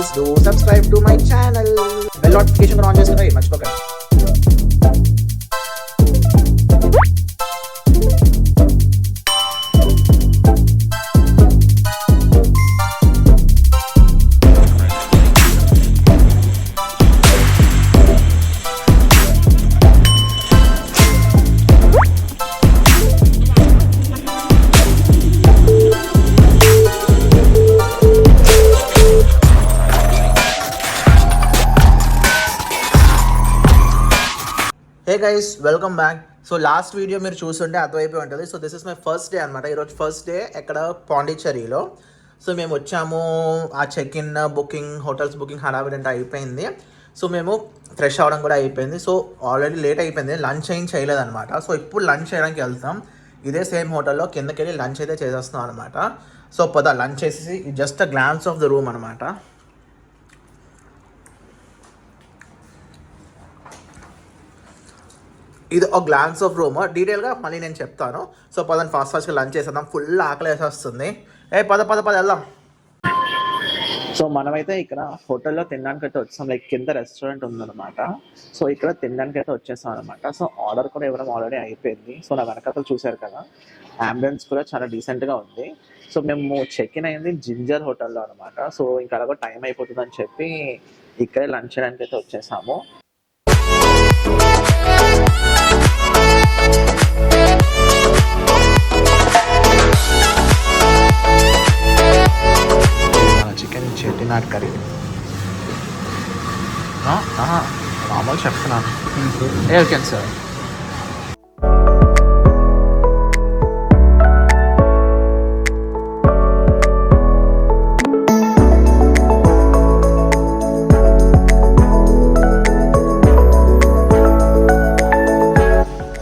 please do subscribe to my channel. Bell notification on చేసుకుని మర్చిపోకండి. Hey guys, welcome back. So last video మీరు చూస్తుంటే అటువైపు ఉంటుంది. So this is my first day అనమాట. ఈరోజు ఫస్ట్ డే ఎక్కడ పాండిచ్చేరిలో. సో మేము వచ్చాము, ఆ check in booking, hotels booking హడావిడి అంటే అయిపోయింది. సో మేము ఫ్రెష్ అవ్వడం కూడా అయిపోయింది. సో ఆల్రెడీ లేట్ అయిపోయింది, లంచ్ ఏం చేయలేదన్నమాట. సో ఇప్పుడు లంచ్ చేయడానికి వెళ్తాం. ఇదే సేమ్ హోటల్లో కిందకి వెళ్ళి లంచ్ అయితే చేసేస్తున్నాం అనమాట. సో లంచ్ చేసేసి just a glance of the room అనమాట. ఇది ఒక గ్లాన్స్ ఆఫ్ రూమ్, డీటెయిల్గా మళ్ళీ నేను చెప్తాను. సో ఫాస్ట్గా లంచ్ చేసేద్దాం, ఫుల్ ఆకలి వేసేస్తుంది. పద వెళ్దాం. సో మనమైతే ఇక్కడ హోటల్లో తినడానికి అయితే వచ్చాం. లైక్ కింద రెస్టారెంట్ ఉందన్నమాట. సో ఇక్కడ తినడానికి అయితే వచ్చేసాం అనమాట. సో ఆర్డర్ కూడా ఇవ్వడం ఆల్రెడీ అయిపోయింది. సో నా వెనకాల చూసారు కదా, అంబియన్స్ కూడా చాలా డీసెంట్గా ఉంది. సో మేము చెక్ ఇన్ అయింది జింజర్ హోటల్లో అనమాట. సో ఇంకా అలాగో టైం అయిపోతుందని చెప్పి ఇక్కడే లంచ్ చేయడానికి అయితే వచ్చేసాము. చికెన్ చెట్టినాట్ కర్రీ మామూలు చెప్తున్నాను. Okay sir.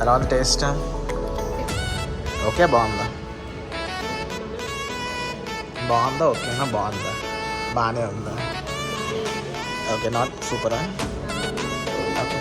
ఎలా ఉంది టేస్ట్? ఓకే, బాగుందా? ఓకేనా? బాగుందా? బాగానే ఉందా? ఓకే, నాట్ సూపరా? ఓకే.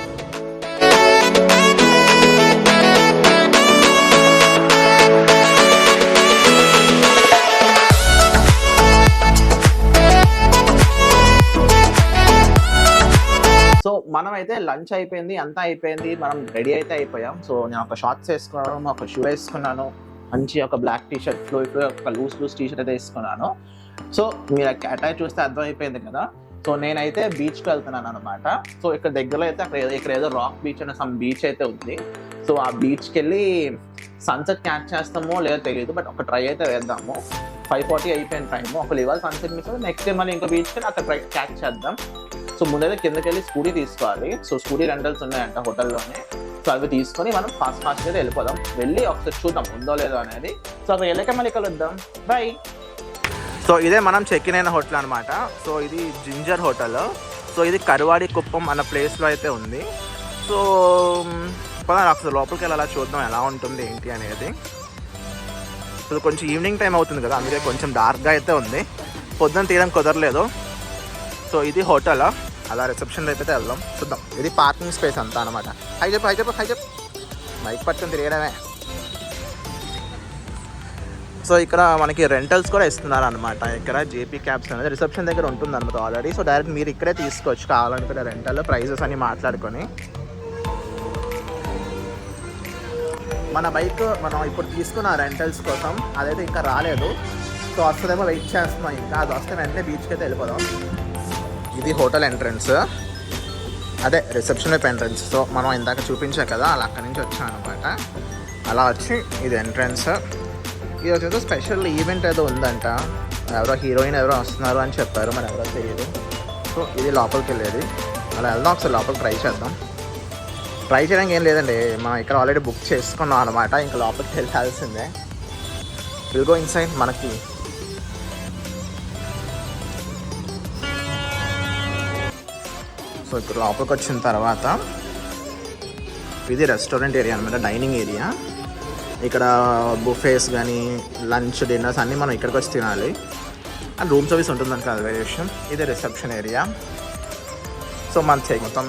సో మనమైతే లంచ్ అయిపోయింది, అంతా అయిపోయింది, మనం రెడీ అయితే అయిపోయాం. సో నేను ఒక షార్ట్స్ వేసుకున్నాను, ఒక షూ వేసుకున్నాను, మంచి ఒక బ్లాక్ టీ షర్ట్, ఫ్లో ఒక లూజ్ టీ షర్ట్ అయితే వేసుకున్నాను. సో మీరు అటాచ్ చూస్తే అర్థమైపోయింది కదా. సో నేనైతే బీచ్కి వెళ్తున్నాను అనమాట. సో ఇక్కడ దగ్గరలో అయితే ఇక్కడ ఏదో రాక్ బీచ్ అనే సమ్ బీచ్ అయితే ఉంది. సో ఆ బీచ్కి వెళ్ళి సన్సెట్ క్యాచ్ చేస్తామో లేదో తెలియదు, బట్ ఒక ట్రై అయితే వేద్దాము. 5:40 అయిపోయింది టైము. ఒకళ్ళు ఇవాళ సన్సెట్ మిస్ అయితే నెక్స్ట్ డే మళ్ళీ ఇంకో బీచ్కి వెళ్ళి అక్కడ ట్రై క్యాచ్ చేద్దాం. సో ముందైతే కిందకి వెళ్ళి స్కూటీ తీసుకోవాలి. సో స్కూటీ రెంటల్స్ ఉన్నాయంట హోటల్లోనే. సో అవి తీసుకొని మనం ఫాస్ట్గా అయితే వెళ్ళిపోదాం. వెళ్ళి ఒకసారి చూద్దాం ఉందో లేదో అనేది. సో అక్కడ వెళ్ళాక మళ్ళీ కలుద్దాం. బై. సో ఇదే మనం చెక్ ఇన్ అయిన హోటల్ అనమాట. సో ఇది జింజర్ హోటల్. సో ఇది కరువాడి కుప్పం అన్న ప్లేస్లో అయితే ఉంది. సో అసలు లోపలికి వెళ్ళి అలా చూద్దాం ఎలా ఉంటుంది ఏంటి అనేది. సో కొంచెం ఈవినింగ్ టైం అవుతుంది కదా, అందుకే కొంచెం డార్క్గా అయితే ఉంది. పొద్దున్న తీయడం కుదరలేదు. సో ఇది హోటల్, అలా రిసెప్షన్లో అయితే వెళ్దాం, చూద్దాం. ఇది పార్కింగ్ స్పేస్ అంతా అనమాట. హై చెప్పు మైక్ పట్టుకొని తిరగడమే. సో ఇక్కడ మనకి రెంటల్స్ కూడా ఇస్తున్నారు అనమాట. ఇక్కడ జేపీ క్యాబ్స్ అనేది రిసెప్షన్ దగ్గర ఉంటుంది అనమాట ఆల్రెడీ. సో డైరెక్ట్ మీరు ఇక్కడే తీసుకోవచ్చు కావాలనుకుంటే రెంటల్ ప్రైజెస్ అని మాట్లాడుకొని. మన బైక్ మనం ఇప్పుడు తీసుకున్న రెంటల్స్ కోసం అదైతే ఇంకా రాలేదు. సో వస్తుందేమో వెయిట్ చేస్తున్నాం. ఇంకా అది వస్తే వెంటనే బీచ్కి అయితే వెళ్ళిపోదాం. ఇది హోటల్ ఎంట్రన్స్, అదే రిసెప్షన్ వైపు ఎంట్రన్స్. సో మనం ఇందాక చూపించాం కదా, అలా అక్కడి నుంచి వచ్చాం అనమాట. అలా వచ్చి ఇది ఎంట్రన్స్. ఇది వచ్చేదో స్పెషల్ ఈవెంట్ ఏదో ఉందంట, ఎవరో హీరోయిన్ ఎవరో వస్తున్నారు అని చెప్పారు, మరి ఎవరో తెలియదు. సో ఇది లోపలికి వెళ్ళేది. అలా వెళ్దాం, ఒకసారి లోపలికి ట్రై చేద్దాం. ట్రై చేయడానికి ఏం లేదండి, మనం ఇక్కడ ఆల్రెడీ బుక్ చేసుకున్నాం అనమాట. ఇంకా లోపలికి వెళ్ళాల్సిందే. Will go inside. మనకి సో ఇక్కడ లోపలికి వచ్చిన తర్వాత ఇది రెస్టారెంట్ ఏరియా అనమాట, డైనింగ్ ఏరియా. ఇక్కడ బుఫేస్ కానీ లంచ్ డిన్నర్స్ అన్నీ మనం ఇక్కడికి వచ్చి తినాలి. అండ్ రూమ్ సర్వీస్ ఉంటుందంట, అది వేరే విషయం. ఇది రిసెప్షన్ ఏరియా. సో మన మొత్తం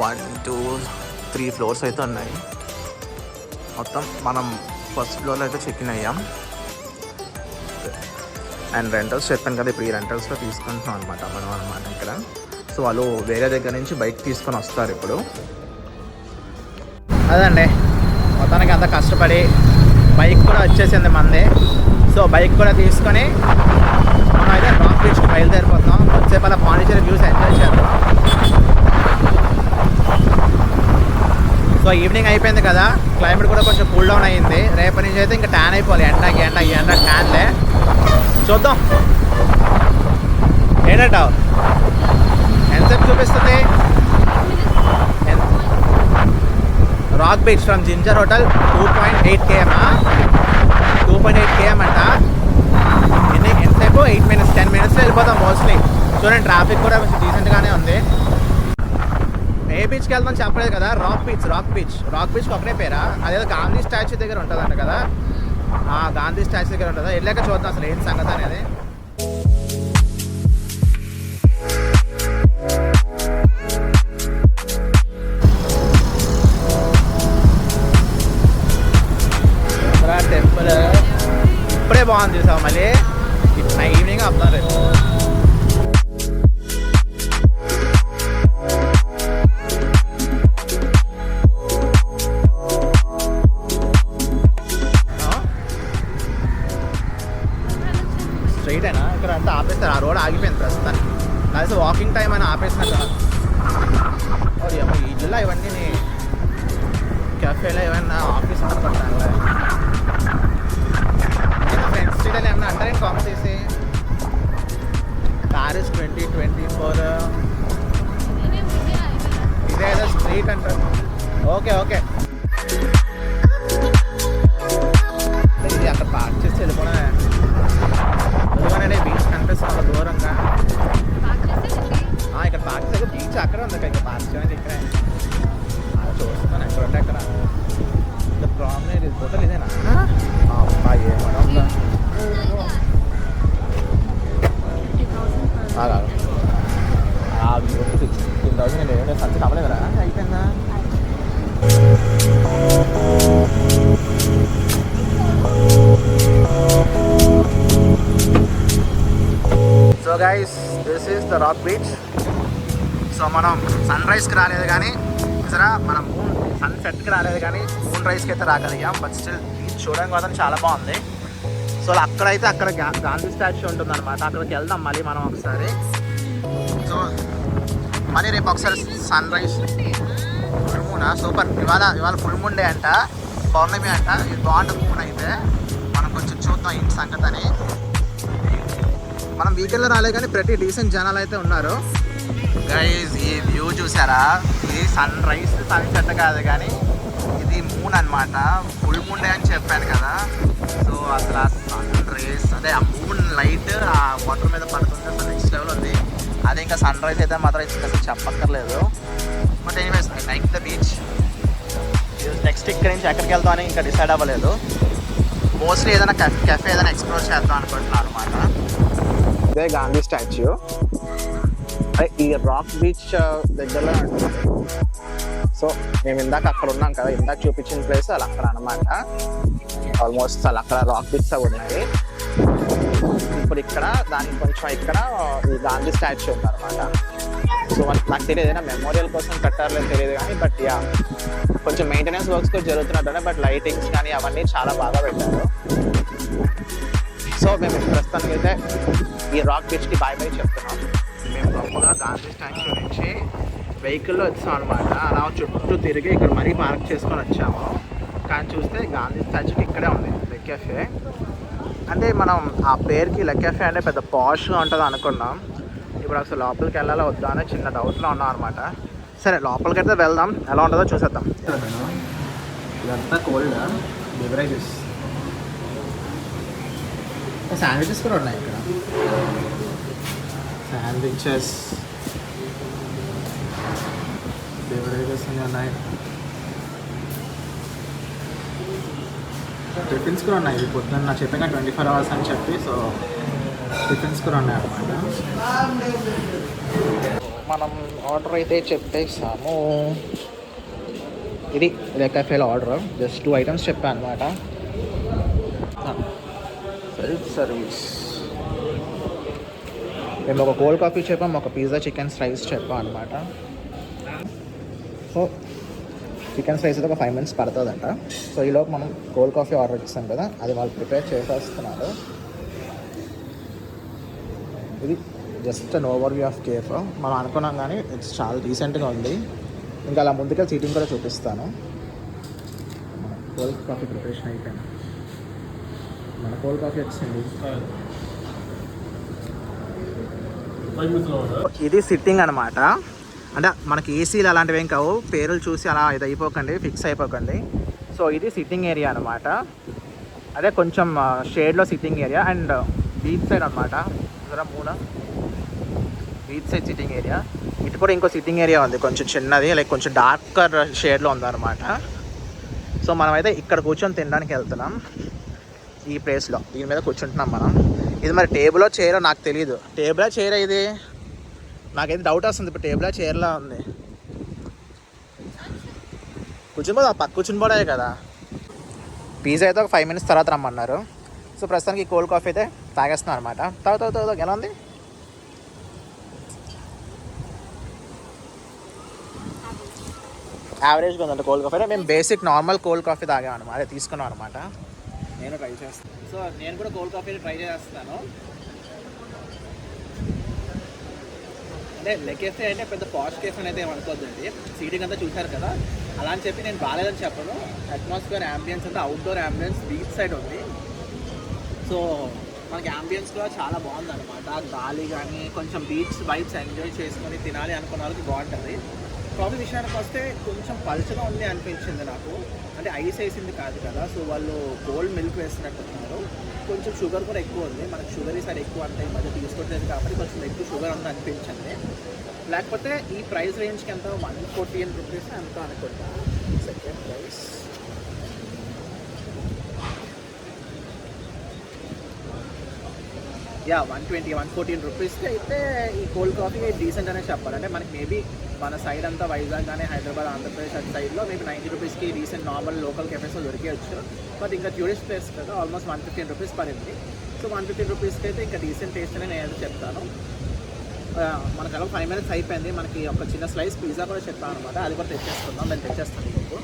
1, 2, 3 ఫ్లోర్స్ అయితే ఉన్నాయి. మొత్తం మనం ఫస్ట్ ఫ్లోర్లో అయితే చెక్ ఇన్ అయ్యాం. అండ్ రెంటల్స్ చెప్పాను కదా, ఇప్పుడు ఈ రెంటల్స్లో తీసుకుంటున్నాం అనమాట మనం అనమాట ఇక్కడ. సో వాళ్ళు వేరే దగ్గర నుంచి బైక్ తీసుకొని వస్తారు ఇప్పుడు. అదండి మొత్తానికి అంత కష్టపడి బైక్ కూడా వచ్చేసింది మంది. సో బైక్ కూడా తీసుకొని మనం అయితే రాక్ బీచ్కి బయలుదేరిపోతున్నాం. వచ్చేపు అలా పాండిచేరి వ్యూస్ ఎంజాయ్ చేద్దాం. సో ఈవినింగ్ అయిపోయింది కదా, క్లైమేట్ కూడా కొంచెం కూల్ డౌన్ అయ్యింది. రేపటి నుంచి అయితే ఇంకా ట్యాన్ అయిపోవాలి. ఎండ ట్యాన్లే చూద్దాం. ఏంటంటావు? ఎంతసేపు చూపిస్తుంది? Rock beach from ginger hotel 2.8 km 2.8 km అంట. ఎంతసేపు 8 minutes 10 minutes వెళ్ళిపోతాం మోస్ట్లీ. చూడండి ట్రాఫిక్ కూడా కొంచెం డీసెంట్గానే ఉంది. ఏ బీచ్కి వెళ్తాం చెప్పలేదు కదా, రాక్ బీచ్కి ఒకటే పేరా? అదేదో గాంధీ స్టాచ్యూ దగ్గర ఉంటుందంట కదా, గాంధీ స్టాచ్యూ దగ్గర ఉంటుందా? వెళ్ళాక చూద్దాం అసలు ఏంటి సంగతి అనేది. టెంపుల్ ఇప్పుడే బాగుంది చూసావు, మళ్ళీ ఈవినింగ్ వద్దాం రేపు. స్ట్రైట్ అయినా ఇక్కడ అంతా ఆపేస్తారు, ఆ రోడ్ ఆగిపోయింది ప్రస్తుతానికి. అదే వాకింగ్ టైం అని ఆపేసినా కదా. ఈ జిల్లా ఇవన్నీ కెఫేలో ఏమైనా ఆఫీస్ అనుకుంటాను. ఫ్రెండ్స్ స్ట్రీట్ అని ఏమన్నా అంటారేం కామెంట్ చేసి? ప్యారిస్ 2024 ఇదే ఏదో స్ట్రీట్ అంటారు. ఓకే ఇది అక్కడ పార్క్ చేసి వెళ్ళిపోవడమే. ఎందుకంటే బీచ్ కనిపిస్తుంది దూరంగా. ఇక్కడ పార్క్ దగ్గర బీచ్ అక్కడే ఉంది. ఇక్కడ పార్క్ చేయడానికి ఇక్కడే చూస్తున్నాను. ఎక్కడంటే అక్కడ ప్రామినెంట్ హోటల్ ఇదేనా? అబ్బాయి ఏమన్నా 15,000 నేను సంచి కమ్మలేదురా, అయిపోయిందా? So guys this is the rock beach. So మనం సన్ రైజ్కి రాలేదు కానీ సరే, మనం సన్సెట్కి రాలేదు కానీ మూన్ రైజ్కి అయితే రాగలిగాం. బట్ స్టిల్ బీచ్ చూడడానికి మాత్రం చాలా బాగుంది. సో అక్కడైతే అక్కడ గాంధీ స్టాచ్యూ ఉంటుందన్నమాట, అక్కడికి వెళ్దాం మళ్ళీ మనం ఒకసారి. సో మళ్ళీ రేపు ఒకసారి sunrise full moon super. ఇవాళ ఫుల్ మూన్ డే అంట, పౌర్ణమి అంట. ఇది బాగుంటుంది మూన్ అయితే. మనం కొంచెం చూద్దాం ఏంటి సంగతి అని. మనం వీకెండ్లో రాలేదు కానీ ప్రతి డీసెంట్ జనాలు అయితే ఉన్నారు. గైజ్ ఈ వ్యూ చూసారా? ఇది సన్ రైజ్ సన్సెట్ కాదు కానీ ఇది మూన్ అనమాట. ఫుల్ మూన్ డే అని చెప్పాను కదా. సో అసలు ఆ సన్ రైజ్ అదే ఆ మూన్ లైట్ ఆ వాటర్ మీద పడుతుంది, అసలు నెక్స్ట్ లెవెల్ ఉంది. అదే ఇంకా సన్ రైజ్ అయితే మాత్రం అసలు చెప్పక్కర్లేదు. But anyways I like the beach. Next ఇక్కడ నుంచి ఎక్కడికి వెళ్తాం అని ఇంకా డిసైడ్ అవ్వలేదు. మోస్ట్లీ ఏదైనా కెఫే ఏదైనా ఎక్స్ప్లోర్ చేద్దాం అనుకుంటున్నాను అనమాట. ఇదే గాంధీ స్టాచ్యూ. ఈ రాక్ బీచ్ దగ్గరలో ఉంటుంది. సో మేము ఇందాక అక్కడ ఉన్నాం కదా, ఇందాక చూపించిన ప్లేస్ అలా అక్కడ అనమాట. ఆల్మోస్ట్ అలా అక్కడ రాక్ బీచ్ ఉన్నాయి. ఇప్పుడు ఇక్కడ దానికి కొంచెం ఇక్కడ ఈ గాంధీ స్టాచ్యూ ఉందన్నమాట. సో నాకు తెలియదు ఏదైనా మెమోరియల్ కోసం కట్టారో తెలియదు కానీ, బట్ యా కొంచెం మెయింటెనెన్స్ వర్క్స్ కూడా జరుగుతున్నట్టునే. బట్ లైటింగ్స్ కానీ అవన్నీ చాలా బాగా పెట్టారు. సో మేము ప్రస్తుతానికి అయితే ఈ రాక్ బీచ్కి బాయ్ చెప్తున్నాం. మేము గొప్పగా గాంధీ స్టాచ్యూ నుంచి వెహికల్లో వచ్చాం అనమాట. అలా చుట్టూ తిరిగి ఇక్కడ మరీ పార్క్ చేసుకొని వచ్చాము. కానీ చూస్తే గాంధీ స్టాచ్యూకి ఇక్కడే ఉంది లె కెఫే. అంటే మనం ఆ పేరుకి లె కెఫే అంటే పెద్ద పాష్గా ఉంటుంది అనుకున్నాం. ఇప్పుడు అసలు లోపలికి వెళ్ళాలో వద్దా అని చిన్న డౌట్లో ఉన్నాం అనమాట. సరే లోపలికి అయితే వెళ్దాం, ఎలా ఉంటుందో చూసేద్దాం. ఇదంతా కోల్డ్ బెవరేజెస్, శాండ్విచెస్ కూడా ఉన్నాయి ఇక్కడ. శాండ్విచెస్, బెవరేజెస్ అన్నీ ఉన్నాయి. టిఫిన్స్ కూడా ఉన్నాయి. ఇది పొద్దున్న నాకు చెప్పాక 24 hours అని చెప్పి, సో టిఫిన్స్ కూడా ఉన్నాయి అన్నమాట. మనం ఆర్డర్ అయితే చెప్పేసాము. ఇది లె కెఫేలో ఆర్డర్ జస్ట్ 2 items చెప్పాను అనమాట. సెల్ఫ్ సర్వీస్ మేము ఒక కోల్డ్ కాఫీ చెప్పాం, ఒక పిజ్జా చికెన్ స్లైస్ చెప్పాం అనమాట. సో చికెన్ స్లైస్ అయితే ఒక 5 minutes పడుతుందంట. సో ఈలోపు మనం కోల్డ్ కాఫీ ఆర్డర్ ఇస్తాం కదా, అది వాళ్ళు ప్రిపేర్ చేసేస్తున్నారు. ఇది just an over view of cafe. మనం అనుకున్నాం కానీ ఇట్స్ చాలా రీసెంట్గా ఉంది. ఇంకా అలా ముందుగా సీటింగ్ కూడా చూపిస్తాను. కోల్డ్ కాఫీ ప్రిపరేషన్ అయిపోయింది. మన కోల్డ్ కాఫీ వచ్చింది. ఇది సిట్టింగ్ అనమాట. అంటే మనకి ఏసీలు అలాంటివి ఏం కావు, పేర్లు చూసి అలా ఇది అయిపోకండి, ఫిక్స్ అయిపోకండి. సో ఇది సిట్టింగ్ ఏరియా అనమాట. అదే కొంచెం షేడ్లో sitting area. And beach side అనమాట, బీచ్ సైడ్ సిట్టింగ్ ఏరియా. ఇటు కూడా ఇంకో సిట్టింగ్ ఏరియా ఉంది, కొంచెం చిన్నది, లైక్ కొంచెం డార్కర్ షేడ్లో ఉందన్నమాట. సో మనమైతే ఇక్కడ కూర్చొని తినడానికి వెళ్తున్నాం. ఈ ప్లేస్లో దీని మీద కూర్చుంటున్నాం మనం. ఇది మరి టేబుల్లో చైరో నాకు తెలియదు. టేబులా చైరా ఇది? నాకైతే డౌట్ వస్తుంది. ఇప్పుడు టేబులా చైర్లా ఉంది. కూర్చుని పోదా, పక్క కూర్చుని పోవడే కదా. పిజ్జా అయితే ఒక 5 minutes తర్వాత రమ్మన్నారు. సో ప్రస్తుతానికి కోల్డ్ కాఫీ అయితే తాగేస్తున్నాం అనమాట. తాగుతావు ఎలా ఉంది? యావరేజ్గా ఉందంటే కోల్డ్ కాఫీ. మేము బేసిక్ నార్మల్ కోల్డ్ కాఫీ తాగాం అనమాట, అదే తీసుకున్నాం అనమాట. నేను ట్రై చేస్తాను. సో నేను కూడా కోల్డ్ కాఫీ ట్రై చేస్తాను. అంటే లెగ్ కేఫే అంటే పెద్ద పాష్ కేఫ్ అనేది ఏమనుకోద్దండి. సీటింగ్ అంతా చూశారు కదా, అలా అని చెప్పి నేను బాగాలేదని చెప్పను. అట్మాస్ఫియర్, యాంబియన్స్ అంతా అవుట్డోర్ యాంబియన్స్, బీచ్ సైడ్ ఉంది. సో మనకి యాంబియన్స్ కూడా చాలా బాగుంది అనమాట. గాలి కానీ కొంచెం బీచ్ వైబ్స్ ఎంజాయ్ చేసుకొని తినాలి అనుకున్న వాళ్ళకి బాగుంటుంది. కాఫీ విషయానికి వస్తే కొంచెం పలుచగా ఉంది అనిపించింది నాకు. అంటే ఐస్ వేసింది కాదు కదా, సో వాళ్ళు కోల్డ్ మిల్క్ వేస్తున్నట్టున్నారు. కొంచెం షుగర్ కూడా ఎక్కువ ఉంది. మనకు షుగర్ ఈసారి ఎక్కువ అంటే ఈ మధ్య తీసుకోవట్లేదు కాబట్టి కొంచెం ఎక్కువ షుగర్ ఉంది అనిపించింది. లేకపోతే ఈ ప్రైస్ రేంజ్కి ఎంత 114 రూపీస్ ఎంత అనుకుంటా. సెకండ్ ప్రైస్ యా 114 రూపీస్కి అయితే ఈ కోల్డ్ కాఫీ డీసెంట్ అనే చెప్పాలి. అంటే మనకి మేబీ మన సైడ్ అంతా వైజాగ్ కానీ హైదరాబాద్, ఆంధ్రప్రదేశ్ అటు సైడ్లో మేబీ 90 రూపీస్కి రీసెంట్ నార్మల్ లోకల్ కెఫేస్లో దొరికేయచ్చు. బట్ ఇంకా టూరిస్ట్ ప్లేస్ కదా, ఆల్మోస్ట్ 115 రూపీస్ పడింది. సో 115 రూపీస్కి అయితే ఇంకా డీసెంట్ టేస్ట్ అని నేను చెప్తాను. మనకు అలా 5 minutes అయిపోయింది. మనకి ఒక చిన్న స్లైస్ పిజ్జా కూడా చెప్పాను అనమాట, అది కూడా తెచ్చేసుకుందాం. నేను తెచ్చేస్తాను మీకు.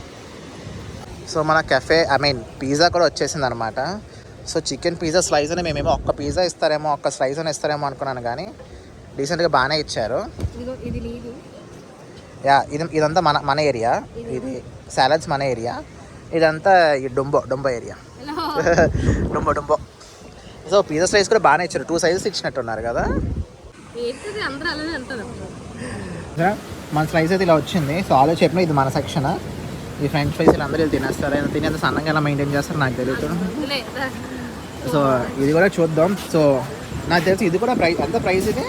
సో మన కెఫే పిజ్జా కూడా వచ్చేసింది అనమాట. సో చికెన్ పిజ్జా స్లైస్ అని మేమేమో ఒక్క పిజ్జా ఇస్తారేమో, ఒక్క స్లైస్ అని ఇస్తారేమో అనుకున్నాను, కానీ డీసెంట్గా బాగానే ఇచ్చారు. యా ఇదంతా మన ఏరియా. ఇది సాలడ్స్ మన ఏరియా. ఇదంతా ఈ డొంబో ఏరియా. డొంబో. సో పిజ్జా స్లైస్ కూడా బాగానే ఇచ్చారు. 2 sizes ఇచ్చినట్టున్నారు కదా. మన స్లైస్ అయితే ఇలా వచ్చింది. సో ఆలో చెప్పిన ఇది మన సెక్షన్. ఈ ఫ్రెంచ్ ఫ్రైస్ ఇలా అందరూ తినేస్తారు. తినేంత సన్నంగా ఎలా మెయింటైన్ చేస్తారు నాకు తెలియదు. సో ఇది కూడా చూద్దాం. సో నాకు తెలిసి ఇది కూడా ప్రైస్ ఎంత? ప్రైస్ ఇది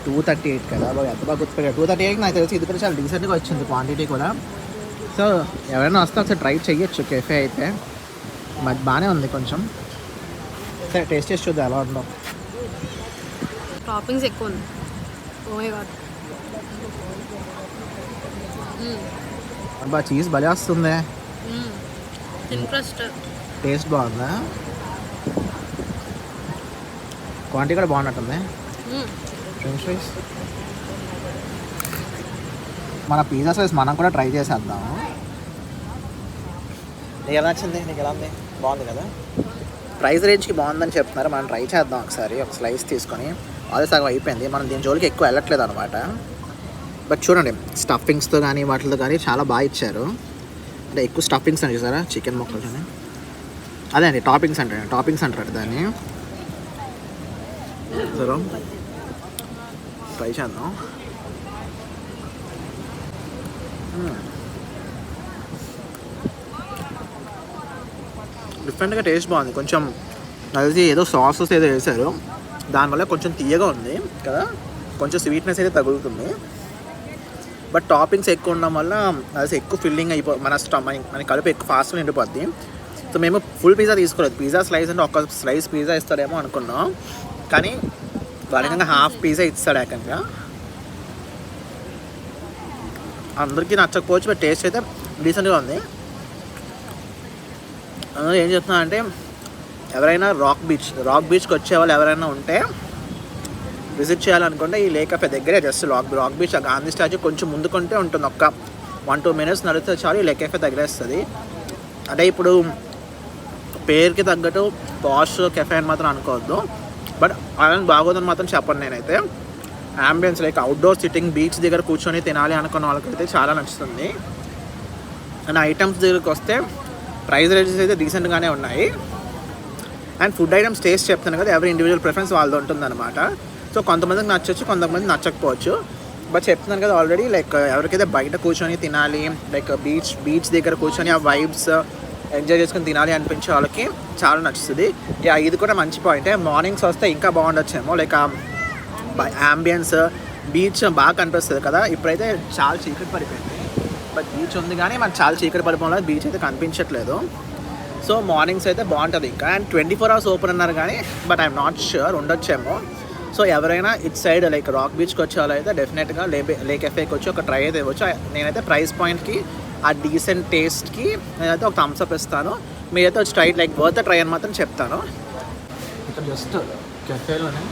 238 కదా. ఎంత బాగా గుర్తుపెట్టారు. 238 నాకు తెలిసి ఇది కూడా చాలా డీసెంట్గా వచ్చింది, క్వాంటిటీ కూడా. సో ఎవరైనా వస్తే ఒకసారి ట్రై చేయొచ్చు కెఫే అయితే. మరి బాగానే ఉంది కొంచెం. సరే టేస్ట్ చేసి చూద్దాం ఎలా ఉందో. టాపింగ్స్ ఎక్కువ ఉంది. అబ్బా చీజ్ భలే వస్తుంది. టేస్ట్ బాగుందా? క్వాంటిటీ కూడా బాగున్నట్టుంది. ఫ్రెంచ్ ఫ్రైస్ మన పిజ్జా స్లైస్ మనం కూడా ట్రై చేసేద్దాము. నీకు ఎలా నచ్చింది? నీకు ఎలా ఉంది? బాగుంది కదా. ప్రైస్ రేంజ్కి బాగుందని చెప్తున్నారు. మనం ట్రై చేద్దాం ఒకసారి. ఒక స్లైస్ తీసుకొని అదే సగం అయిపోయింది. మనం దీని జోలికి ఎక్కువ వెళ్ళట్లేదు అనమాట. బట్ చూడండి స్టఫింగ్స్తో కానీ వాటితో కానీ చాలా బాగా ఇచ్చారు. అంటే ఎక్కువ స్టఫింగ్స్ అని చూసారా, చికెన్ ముక్కలు కానీ. అదే అండి టాపింగ్స్ అంటారు దాన్ని. సరే ట్రై చేద్దాం. డిఫరెంట్గా టేస్ట్ బాగుంది. కొంచెం అది ఏదో సాసెస్ ఏదో వేసారు, దానివల్ల కొంచెం తీయగా ఉంది కదా, కొంచెం స్వీట్నెస్ అయితే తగులుతుంది. బట్ టాపింగ్స్ ఎక్కువ ఉండడం వల్ల అది ఎక్కువ ఫిల్లింగ్ మన కడుపు ఎక్కువ ఫాస్ట్గా నిండిపోద్ది. సో మేము ఫుల్ పిజ్జా తీసుకోలేదు. పిజ్జా స్లైస్ అంటే ఒక స్లైస్ పిజ్జా ఇస్తాడేమో అనుకున్నాం, కానీ వాడికంగా హాఫ్ పిజ్జా ఇస్తాడు ఏకంగా. అందరికీ నచ్చకపోవచ్చు, బట్ టేస్ట్ అయితే డీసెంట్గా ఉంది. అందులో ఏం చెప్తున్నా అంటే ఎవరైనా రాక్ బీచ్కి వచ్చే వాళ్ళు ఎవరైనా ఉంటే విజిట్ చేయాలనుకుంటే ఈ లేక్ కెఫే దగ్గరే జస్ట్ రాక్ బీచ్ ఆ గాంధీ స్టాచ్యూ కొంచెం ముందుకుంటే ఉంటుంది. ఒక్క 1-2 minutes నడిస్తే చాలు ఈ లేక్ కెఫే దగ్గరే వస్తుంది. అంటే ఇప్పుడు పేరుకి తగ్గట్టు పాష్ కెఫే అని మాత్రం అనుకోవద్దు, బట్ అలానే బాగోదని మాత్రం చెప్పను నేనైతే. Ambience like outdoor sitting beach దగ్గర కూర్చొని తినాలి అనుకున్న వాళ్ళకైతే చాలా నచ్చుతుంది. అండ్ ఐటమ్స్ దగ్గరికి వస్తే ప్రైస్ రేంజెస్ అయితే డీసెంట్గానే ఉన్నాయి. అండ్ ఫుడ్ ఐటమ్స్ టేస్ట్ చెప్తాను కదా, ఎవరి ఇండివిజువల్ ప్రిఫరెన్స్ వాళ్ళది ఉంటుందన్నమాట. సో కొంతమందికి నచ్చవచ్చు, కొంతమంది నచ్చకపోవచ్చు. బట్ చెప్తున్నాను కదా ఆల్రెడీ, లైక్ ఎవరికైతే బయట కూర్చొని తినాలి, లైక్ బీచ్ దగ్గర కూర్చొని ఆ వైబ్స్ ఎంజాయ్ చేసుకొని తినాలి అనిపించే వాళ్ళకి చాలా నచ్చుతుంది. ఇది కూడా మంచి పాయింటే. మార్నింగ్స్ వస్తే ఇంకా బాగుండొచ్చేమో, లైక్ అంబియన్స్ బీచ్ బాగా కనిపిస్తుంది కదా. ఇప్పుడైతే చాలా చీకటి పడిపోయింది, బట్ బీచ్ ఉంది కానీ మనకు చాలా చీకటి పడిపోవడం బీచ్ అయితే కనిపించట్లేదు. సో మార్నింగ్స్ అయితే బాగుంటుంది ఇంకా. అండ్ 24 hours ఓపెన్ అన్నారు కానీ, బట్ ఐఎమ్ నాట్ ష్యూర్ ఉండొచ్చేమో. సో ఎవరైనా ఇట్ సైడ్ లైక్ రాక్ బీచ్కి వచ్చే వాళ్ళు అయితే డెఫినెట్గా లేక్ కెఫేకి వచ్చి ఒక ట్రై అయితే ఇవ్వచ్చు. నేనైతే ప్రైస్ పాయింట్కి ఆ డీసెంట్ టేస్ట్కి నేనైతే ఒక థమ్స్ అప్ ఇస్తాను. మీరైతే వచ్చి ట్రై లైక్ వర్త్ ట్రై అని మాత్రం చెప్తాను. ఇక్కడ జస్ట్ కెఫేలోనే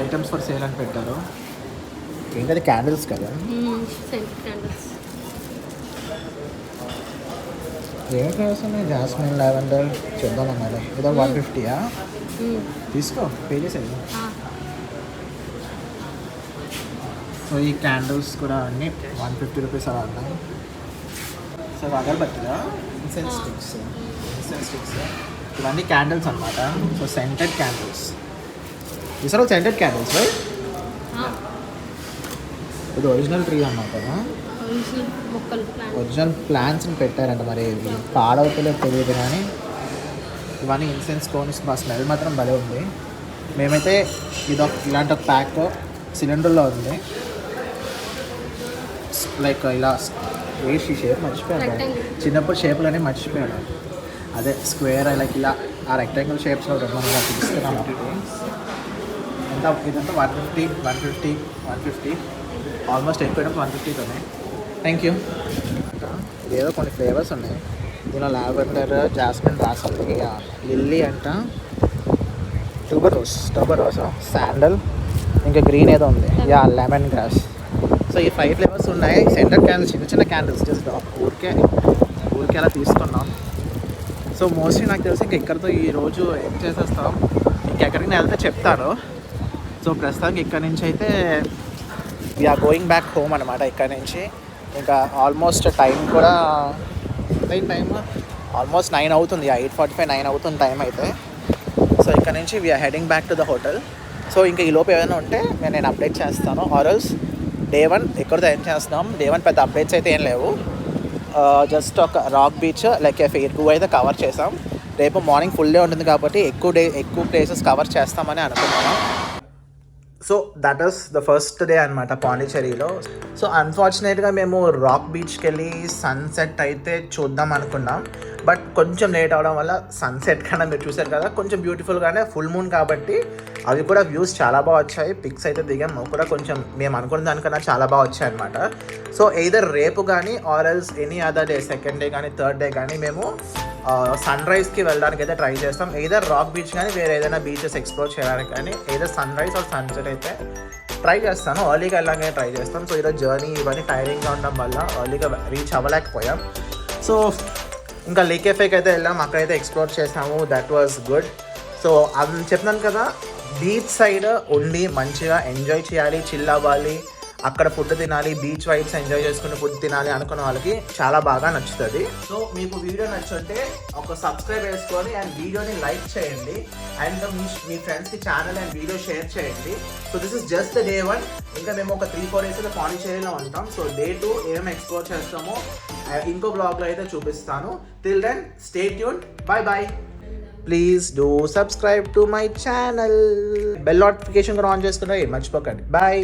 ఐటమ్స్ ఫర్ సేల్ అని పెట్టారు. ఏంటది క్యాండిల్స్ కదా, ఏ ఫ్లేవర్స్ ఉన్నాయి? జాస్మిన్, లావెండర్ చూద్దాం అన్నారు. ఇదో 150 తీసుకో, పే చేసేది. సో ఈ క్యాండిల్స్ కూడా అన్నీ 150 రూపీస్ అలా ఉన్నాయి. సో అగరబత్తిగా ఇన్సెన్స్ స్టిక్స్ ఇవన్నీ క్యాండిల్స్ అనమాట. So scented candles, these are all scented candles right? ఇది ఒరిజినల్ ట్రీ అన్నమాట కదా, ఒరిజినల్ ప్లాంట్స్ని పెట్టారంట. మరి పాడవుతలే తెలియదు కానీ ఇవన్నీ ఇన్సెన్స్ కోన్స్. మా స్మెల్ మాత్రం భలే ఉంది. మేమైతే ఇలాంటి ఒక ప్యాక్ సిలిండర్లో ఉంది, లైక్ ఇలా వేస్ట్ షేప్ మర్చిపోయాను. చిన్నప్పుడు షేప్లోనే మర్చిపోయాను. అదే స్క్వేర్ లైక్ ఇలా ఆ రెక్టాంగిల్ షేప్స్లో మనం ఇలా తీసుకున్నాం. ఎంత ఇదంతా 150 ఆల్మోస్ట్ అయిపోయినప్పుడు 150తోనే. Thank you. ఏదో కొన్ని ఫ్లేవర్స్ ఉన్నాయి. దీనిలో లావెండర్, జాస్మిన్ రాసింది, లిల్లీ అంట, టూబరోస్, శాండల్, ఇంకా గ్రీన్ ఏదో ఉంది, లెమన్ గ్రాస్. సో ఈ 5 ఫ్లేవర్స్ ఉన్నాయి. సెంటర్ క్యాండిల్స్, చిన్న క్యాండిల్స్ జస్ట్ ఊరికే అలా తీసుకున్నాం. సో మోస్ట్లీ నాకు తెలిసి ఇంకా ఇక్కడితో ఈరోజు ఏం చేసేస్తాం. ఇంకెక్కడికి వెళ్తే చెప్తాను. సో ప్రస్తుతానికి ఇక్కడ నుంచి అయితే వీఆర్ గోయింగ్ బ్యాక్ హోమ్ అనమాట. ఇక్కడ నుంచి ఇంకా ఆల్మోస్ట్ టైం కూడా ఆల్మోస్ట్ 9 అవుతుంది, 8:45, 9 అవుతుంది టైం అయితే. సో ఇక్కడ నుంచి we are heading back to the hotel. So ఇంకా ఈ లోపు ఏదైనా ఉంటే నేను అప్డేట్ చేస్తాను. ఆర్ఎల్స్ డే 1 ఎక్కడితో ఏం చేస్తున్నాం. డే 1 పెద్ద అప్డేట్స్ అయితే ఏం లేవు. జస్ట్ ఒక రాక్ బీచ్ లైక్ ఎక్కువ అయితే కవర్ చేసాం. రేపు మార్నింగ్ ఫుల్ డే ఉంటుంది కాబట్టి ఎక్కువ ప్లేసెస్ కవర్ చేస్తామని అనుకుంటున్నాం. So that is the first day అనమాట పాండిచ్చేరిలో. సో అన్ఫార్చునేట్గా మేము రాక్ బీచ్కి వెళ్ళి సన్సెట్ అయితే చూద్దాం అనుకున్నాం, బట్ కొంచెం లేట్ అవడం వల్ల సన్సెట్ కన్నా మీరు చూసారు కదా కొంచెం బ్యూటిఫుల్గానే ఫుల్ మూన్ కాబట్టి అవి కూడా వ్యూస్ చాలా బాగా వచ్చాయి. పిక్స్ అయితే దిగాం, కూడా కొంచెం మేము అనుకున్న దానికన్నా చాలా బాగా వచ్చాయి అనమాట. సో ఎయిదర్ రేపు కానీ or else any other day, second day కానీ థర్డ్ డే కానీ మేము సన్ రైజ్కి వెళ్ళడానికి అయితే ట్రై చేస్తాం. ఎయిదర్ రాక్ బీచ్ కానీ వేరే ఏదైనా బీచెస్ ఎక్స్ప్లోర్ చేయడానికి కానీ either sunrise or sunset అయితే ట్రై చేస్తాను. ఎర్లీగా వెళ్ళడానికి ట్రై చేస్తాం. సో ఈరోజు జర్నీ ఇవన్నీ టైరింగ్గా ఉండడం వల్ల ఎర్లీగా రీచ్ అవ్వలేకపోయాం. సో ఇంకా లేక్ కెఫేకి అయితే వెళ్ళాం, అక్కడైతే ఎక్స్ప్లోర్ చేసాము. That was good. సో అది చెప్తున్నాను కదా, బీచ్ సైడ్ ఉండి మంచిగా ఎంజాయ్ చేయాలి, చిల్ అవ్వాలి, అక్కడ ఫుడ్ తినాలి, బీచ్ వైబ్స్ ఎంజాయ్ చేసుకుని ఫుడ్ తినాలి అనుకున్న వాళ్ళకి చాలా బాగా నచ్చుతుంది. సో మీకు వీడియో నచ్చుంటే ఒక సబ్స్క్రైబ్ చేసుకొని అండ్ వీడియోని లైక్ చేయండి అండ్ మీ ఫ్రెండ్స్కి ఛానల్ అండ్ వీడియో షేర్ చేయండి. So this is just day 1. ఇంకా మేము ఒక 3-4 డేస్ అయితే పాండిచ్చేరిలో ఉంటాం. సో డే 2 ఏమేమి ఎక్స్ప్లోర్ చేస్తామో ఇంకో బ్లాగ్లో అయితే చూపిస్తాను. Till then stay tuned. Bye. Please do subscribe to my channel. Bell notification కూడా ఆన్ చేసుకుంటే మర్చిపోకండి. Bye.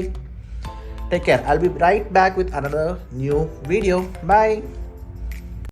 Take care. I'll be right back with another new video. Bye.